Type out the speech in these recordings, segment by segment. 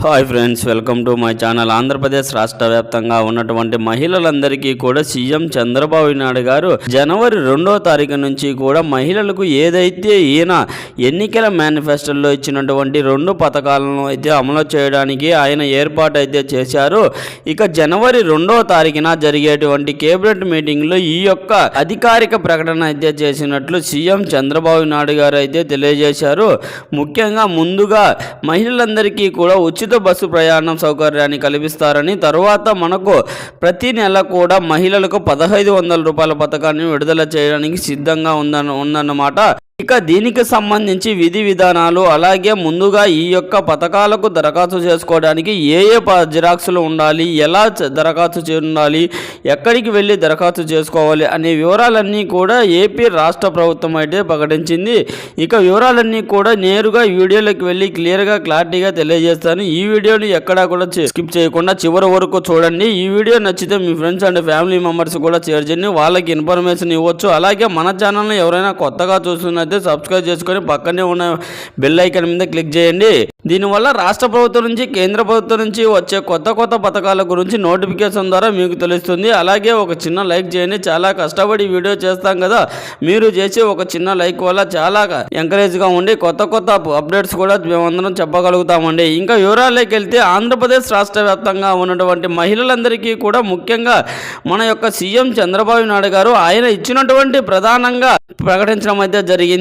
Hi friends, welcome to my channel. Andhra Pradesh రాష్ట్ర వ్యాప్తంగా ఉన్నటువంటి మహిళలందరికీ కూడా సీఎం చంద్రబాబు నాయుడు గారు జనవరి 2వ తారీఖు నుంచి కూడా మహిళలకు ఏదైతే ఈయన ఎన్నికల మేనిఫెస్టోలో ఇచ్చినటువంటి 2 పథకాలను అయితే అమలు చేయడానికి ఆయన ఏర్పాటు అయితే చేశారు. ఇక జనవరి 2వ తారీఖున జరిగేటువంటి కేబినెట్ మీటింగ్లో ఈ యొక్క అధికారిక ప్రకటన అయితే చేసినట్లు సీఎం చంద్రబాబు నాయుడు గారు అయితే తెలియజేశారు. ముఖ్యంగా ముందుగా మహిళలందరికీ కూడా ఉచిత బస్సు ప్రయాణం సౌకర్యాన్ని కల్పిస్తారని, తర్వాత మనకు ప్రతి నెల కూడా మహిళలకు 1500 రూపాయల పథకాన్ని విడుదల చేయడానికి సిద్ధంగా ఉందన్నమాట. ఇక దీనికి సంబంధించి విధి విధానాలు, అలాగే ముందుగా ఈ యొక్క పథకాలకు దరఖాస్తు చేసుకోవడానికి ఏ జిరాక్సులు ఉండాలి, ఎలా దరఖాస్తు ఉండాలి, ఎక్కడికి వెళ్ళి దరఖాస్తు చేసుకోవాలి అనే వివరాలన్నీ కూడా ఏపీ రాష్ట్ర ప్రభుత్వం అయితే ప్రకటించింది. ఇక వివరాలన్నీ కూడా నేరుగా వీడియోలోకి వెళ్ళి క్లారిటీగా తెలియజేస్తాను. ఈ వీడియోని ఎక్కడా కూడా స్కిప్ చేయకుండా చివరి వరకు చూడండి. ఈ వీడియో నచ్చితే మీ ఫ్రెండ్స్ అండ్ ఫ్యామిలీ మెంబర్స్ కూడా షేర్ చేయండి, వాళ్ళకి ఇన్ఫర్మేషన్ ఇవ్వచ్చు. అలాగే మన ఛానల్ని ఎవరైనా కొత్తగా చూస్తున్న సబ్స్క్రైబ్ చేసుకొని పక్కనే ఉన్న బెల్ ఐకాన్ మీద క్లిక్ చేయండి. దీనివల్ల రాష్ట్ర ప్రభుత్వం నుంచి, కేంద్ర ప్రభుత్వం నుంచి వచ్చే కొత్త పథకాల గురించి నోటిఫికేషన్ ద్వారా మీకు తెలుస్తుంది. అలాగే ఒక చిన్న లైక్ చేయండి. చాలా కష్టపడి వీడియో చేస్తాం కదా, మీరు చేసే ఒక చిన్న లైక్ వల్ల చాలా ఎంకరేజ్గా ఉండి కొత్త అప్డేట్స్ కూడా మేమందరం చెప్పగలుగుతామండి. ఇంకా వివరాల్లోకి వెళ్తే, ఆంధ్రప్రదేశ్ రాష్ట్ర వ్యాప్తంగా ఉన్నటువంటి మహిళలందరికీ కూడా ముఖ్యంగా మన యొక్క సీఎం చంద్రబాబు నాయుడు గారు ఆయన ఇచ్చినటువంటి ప్రధానంగా ప్రకటించడం అయితే జరిగింది.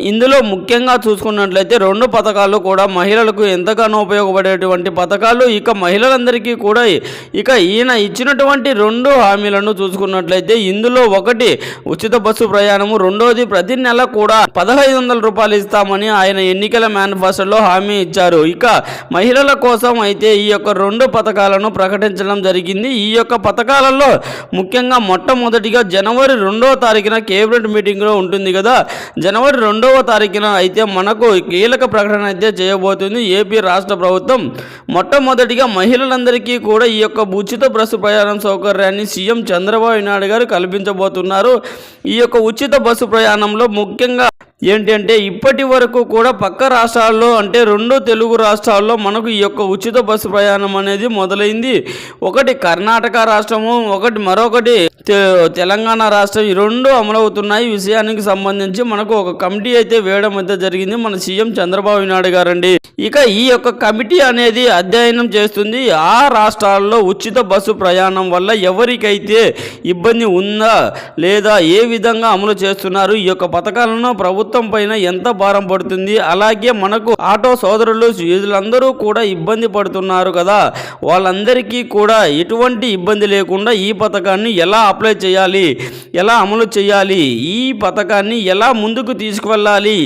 ఇందులో ముఖ్యంగా చూసుకున్నట్లయితే 2 పథకాలు కూడా మహిళలకు ఎంతగానో ఉపయోగపడేటువంటి పథకాలు. ఇక మహిళలందరికీ కూడా ఇక ఈయన ఇచ్చినటువంటి 2 హామీలను చూసుకున్నట్లయితే, ఇందులో ఒకటి ఉచిత బస్సు ప్రయాణము, రెండోది ప్రతి నెల కూడా 1500 రూపాయలు ఇస్తామని ఆయన ఎన్నికల మేనిఫెస్టోలో హామీ ఇచ్చారు. ఇక మహిళల కోసం అయితే ఈ యొక్క 2 పథకాలను ప్రకటించడం జరిగింది. ఈ యొక్క పథకాలలో ముఖ్యంగా మొట్టమొదటిగా జనవరి 2వ తారీఖున కేబినెట్ మీటింగ్లో ఉంటుంది కదా, జనవరి 2వ తారీఖున అయితే మనకు కీలక ప్రకటన అయితే చేయబోతుంది ఏపీ రాష్ట్ర ప్రభుత్వం. మొట్టమొదటిగా మహిళలందరికీ కూడా ఈ యొక్క ఉచిత బస్సు ప్రయాణం సౌకర్యాన్ని సీఎం చంద్రబాబు నాయుడు గారు కల్పించబోతున్నారు. ఈ యొక్క ఉచిత బస్సు ప్రయాణంలో ముఖ్యంగా ఏంటంటే, ఇప్పటి వరకు కూడా పక్క రాష్ట్రాల్లో అంటే 2 తెలుగు రాష్ట్రాల్లో మనకు ఈ యొక్క ఉచిత బస్సు ప్రయాణం అనేది మొదలైంది. ఒకటి కర్ణాటక రాష్ట్రము, మరొకటి తెలంగాణ రాష్ట్రం. ఈ 2 అమలవుతున్నాయి. విషయానికి సంబంధించి మనకు ఒక కమిటీ అయితే వేయడం అయితే జరిగింది మన సీఎం చంద్రబాబు నాయుడు గారండి. ఇక ఈ యొక్క కమిటీ అనేది అధ్యయనం చేస్తుంది ఆ రాష్ట్రాల్లో ఉచిత బస్సు ప్రయాణం వల్ల ఎవరికైతే ఇబ్బంది ఉందా లేదా, ఏ విధంగా అమలు చేస్తున్నారు, ఈ యొక్క పథకాలను ప్రభుత్వం పైన ఎంత భారం పడుతుంది, అలాగే మనకు ఆటో సోదరులు వీళ్ళందరూ కూడా ఇబ్బంది పడుతున్నారు కదా, వాళ్ళందరికీ కూడా ఎటువంటి ఇబ్బంది లేకుండా ఈ పథకాన్ని ఎలా అప్లై చేయాలి, ఎలా అమలు చేయాలి, ఈ పథకాన్ని ఎలా ముందుకు తీసుకువెళ్ళాలి,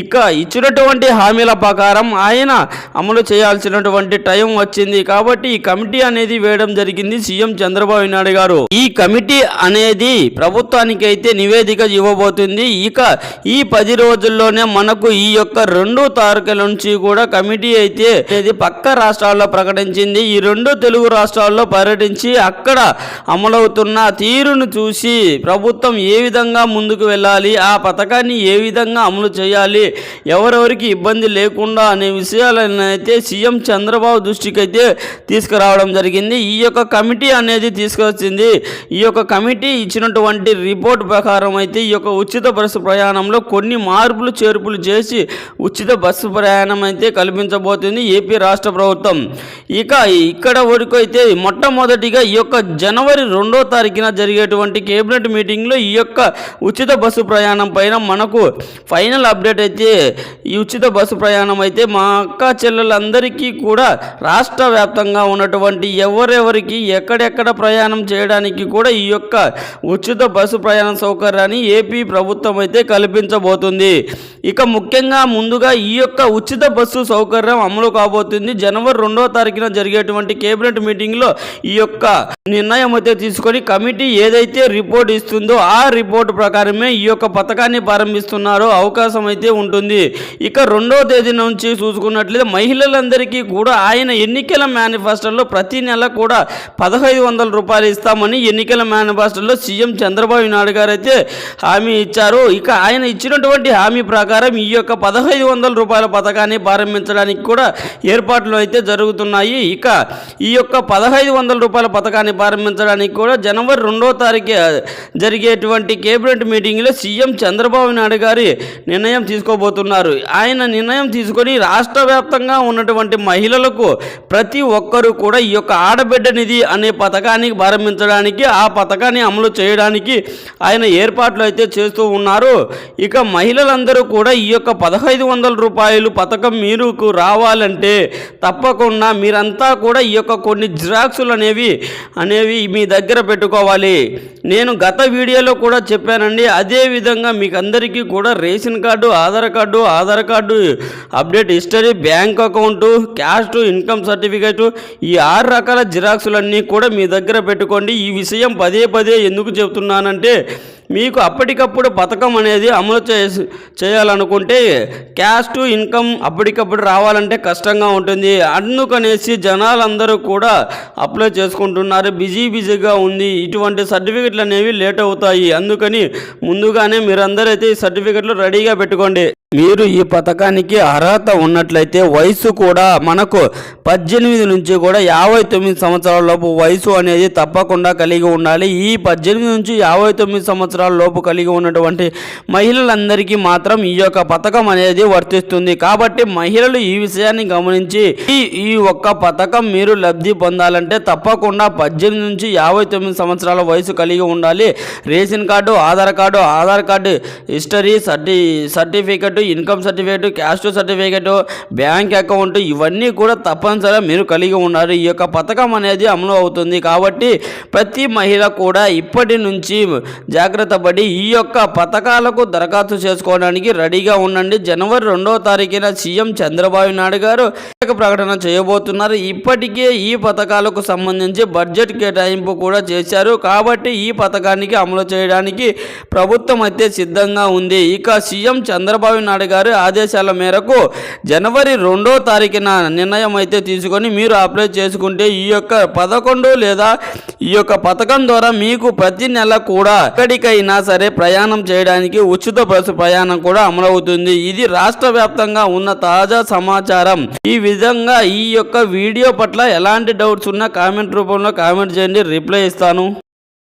ఇక ఇచ్చినటువంటి హామీల ప్రకారం ఆయన అమలు చేయాల్సినటువంటి టైం వచ్చింది. కాబట్టి ఈ కమిటీ అనేది వేయడం జరిగింది సీఎం చంద్రబాబు నాయుడు గారు. ఈ కమిటీ అనేది ప్రభుత్వానికి అయితే నివేదిక ఇవ్వబోతుంది. ఇక ఈ 10 రోజుల్లోనే మనకు ఈ యొక్క 2 తారీఖుల నుంచి కూడా కమిటీ అయితే పక్క రాష్ట్రాల్లో ప్రకటించింది. ఈ 2 తెలుగు రాష్ట్రాల్లో పర్యటించి అక్కడ అమలవుతున్న తీరును చూసి ప్రభుత్వం ఏ విధంగా ముందుకు వెళ్ళాలి, ఆ పథకాన్ని ఏ విధంగా అమలు చేయాలి, ఎవరెవరికి ఇబ్బంది లేకుండా అనే విషయాలను అయితే సీఎం చంద్రబాబు దృష్టికి అయితే తీసుకురావడం జరిగింది. ఈ యొక్క కమిటీ అనేది తీసుకొచ్చింది. ఈ యొక్క కమిటీ ఇచ్చినటువంటి రిపోర్ట్ ప్రకారం అయితే ఈ యొక్క ఉచిత బస్సు ప్రయాణంలో కొన్ని మార్పులు చేర్పులు చేసి ఉచిత బస్సు ప్రయాణం అయితే కల్పించబోతుంది ఏపీ రాష్ట్ర ప్రభుత్వం. ఇక ఇక్కడ వరకు అయితే మొట్టమొదటిగా ఈ యొక్క జనవరి 2వ తారీఖున జరిగేటువంటి కేబినెట్ మీటింగ్లో ఈ యొక్క ఉచిత బస్సు ప్రయాణం పైన మనకు ఫైనల్ అప్డేట్ అయితే, ఈ ఉచిత బస్సు ప్రయాణం అయితే మా అక్క చెల్లెలందరికీ కూడా రాష్ట్ర వ్యాప్తంగా ఉన్నటువంటి ఎవరెవరికి ఎక్కడెక్కడ ప్రయాణం చేయడానికి కూడా ఈ యొక్క ఉచిత బస్సు ప్రయాణ సౌకర్యాన్ని ఏపీ ప్రభుత్వం అయితే కల్పించబోతుంది. ఇక ముఖ్యంగా ముందుగా ఈ యొక్క ఉచిత బస్సు సౌకర్యం అమలు కాబోతుంది. జనవరి 2వ తారీఖున జరిగేటువంటి కేబినెట్ మీటింగ్లో ఈ యొక్క నిర్ణయం అయితే తీసుకొని కమిటీ ఏదైతే రిపోర్ట్ ఇస్తుందో ఆ రిపోర్ట్ ప్రకారమే ఈ యొక్క పథకాన్ని ప్రారంభిస్తున్నారో అవకాశం అయితే ఉంటుంది. ఇక 2వ తేదీ నుంచి చూసుకున్నట్లయితే మహిళలందరికీ కూడా ఆయన ఎన్నికల మేనిఫెస్టోలో ప్రతి నెల కూడా 1500 రూపాయలు ఇస్తామని ఎన్నికల మేనిఫెస్టోలో సీఎం చంద్రబాబు నాయుడు గారు అయితే హామీ ఇచ్చారు. ఇక ఆయన ఇచ్చినటువంటి ఇచ్చినటువంటి హామీ ప్రకారం ఈ యొక్క 1500 రూపాయల పథకాన్ని ప్రారంభించడానికి కూడా ఏర్పాట్లు అయితే జరుగుతున్నాయి. ఇక ఈ యొక్క 1500 రూపాయల పథకాన్ని ప్రారంభించడానికి కూడా జనవరి 2వ తారీఖు జరిగేటువంటి కేబినెట్ మీటింగ్లో సీఎం చంద్రబాబు నాయుడు గారి నిర్ణయం తీసుకోబోతున్నారు. ఆయన నిర్ణయం తీసుకొని రాష్ట్ర వ్యాప్తంగా ఉన్నటువంటి మహిళలకు ప్రతి ఒక్కరూ కూడా ఈ యొక్క ఆడబిడ్డ నిధి అనే పథకాన్ని ప్రారంభించడానికి, ఆ పథకాన్ని అమలు చేయడానికి ఆయన ఏర్పాట్లు అయితే చేస్తూ ఉన్నారు. ఇక మహిళలందరూ కూడా ఈ యొక్క 1500 రూపాయలు పథకం మీకు రావాలంటే తప్పకుండా మీరంతా కూడా ఈ యొక్క కొన్ని జిరాక్సులు అనేవి మీ దగ్గర పెట్టుకోవాలి. నేను గత వీడియోలో కూడా చెప్పానండి. అదేవిధంగా మీకు అందరికీ కూడా ration card, Aadhaar card update history, bank account, caste, income certificate, ఈ 6 రకాల జిరాక్సులన్నీ కూడా మీ దగ్గర పెట్టుకోండి. ఈ విషయం పదే ఎందుకు చెబుతున్నానంటే మీకు అప్పటికప్పుడు పథకం అనేది అమలు చేయాలనుకుంటే క్యాస్ట్, ఇన్కమ్ అప్పటికప్పుడు రావాలంటే కష్టంగా ఉంటుంది. అందుకనేసి జనాలందరూ కూడా అప్లై చేసుకుంటున్నారు. బిజీగా ఉంది. ఇటువంటి సర్టిఫికెట్లు అనేవి లేట్ అవుతాయి. అందుకని ముందుగానే మీరందరైతే ఈ సర్టిఫికెట్లు రెడీగా పెట్టుకోండి. మీరు ఈ పథకానికి అర్హత ఉన్నట్లయితే వయసు కూడా మనకు 18 నుంచి కూడా 59 సంవత్సరాల లోపు వయసు అనేది తప్పకుండా కలిగి ఉండాలి. ఈ 18 నుంచి 59 సంవత్సరాల లోపు కలిగి ఉన్నటువంటి మహిళలందరికీ మాత్రం ఈ యొక్క పథకం అనేది వర్తిస్తుంది. కాబట్టి మహిళలు ఈ విషయాన్ని గమనించి ఈ ఒక్క పథకం మీరు లబ్ధి పొందాలంటే తప్పకుండా 18 నుంచి 59 సంవత్సరాల వయసు కలిగి ఉండాలి. Ration card, Aadhaar card history, certificate, income certificate, caste certificate, bank account ఇవన్నీ కూడా తప్పనిసరిగా మీరు కలిగి ఉన్నారు. ఈ యొక్క పథకం అనేది అమలు అవుతుంది. కాబట్టి ప్రతి మహిళ కూడా ఇప్పటి నుంచి జాగ్రత్త పడి ఈ యొక్క పథకాలకు దరఖాస్తు చేసుకోవడానికి రెడీగా ఉండండి. జనవరి 2వ తారీఖున సీఎం చంద్రబాబు నాయుడు గారు ప్రకటన చేయబోతున్నారు. ఇప్పటికే ఈ పథకాలకు సంబంధించి బడ్జెట్ కేటాయింపు కూడా చేశారు. కాబట్టి ఈ పథకానికి అమలు చేయడానికి ప్రభుత్వం అయితే సిద్ధంగా ఉంది. ఇక సీఎం చంద్రబాబు నాయుడు గారి ఆదేశాల మేరకు జనవరి 2వ తారీఖున నిర్ణయం అయితే తీసుకొని మీరు అప్లై చేసుకుంటే ఈ యొక్క 11 లేదా ఈ యొక్క పథకం ద్వారా మీకు ప్రతి నెల కూడా ఎక్కడికైనా సరే ప్రయాణం చేయడానికి ఉచిత బస్సు ప్రయాణం కూడా అమలవుతుంది. ఇది రాష్ట్ర వ్యాప్తంగా ఉన్న తాజా సమాచారం. ఈ విధంగా ఈ యొక్క వీడియో పట్ల ఎలాంటి డౌట్స్ ఉన్నా కామెంట్ రూపంలో కామెంట్ చేయండి, రిప్లై ఇస్తాను.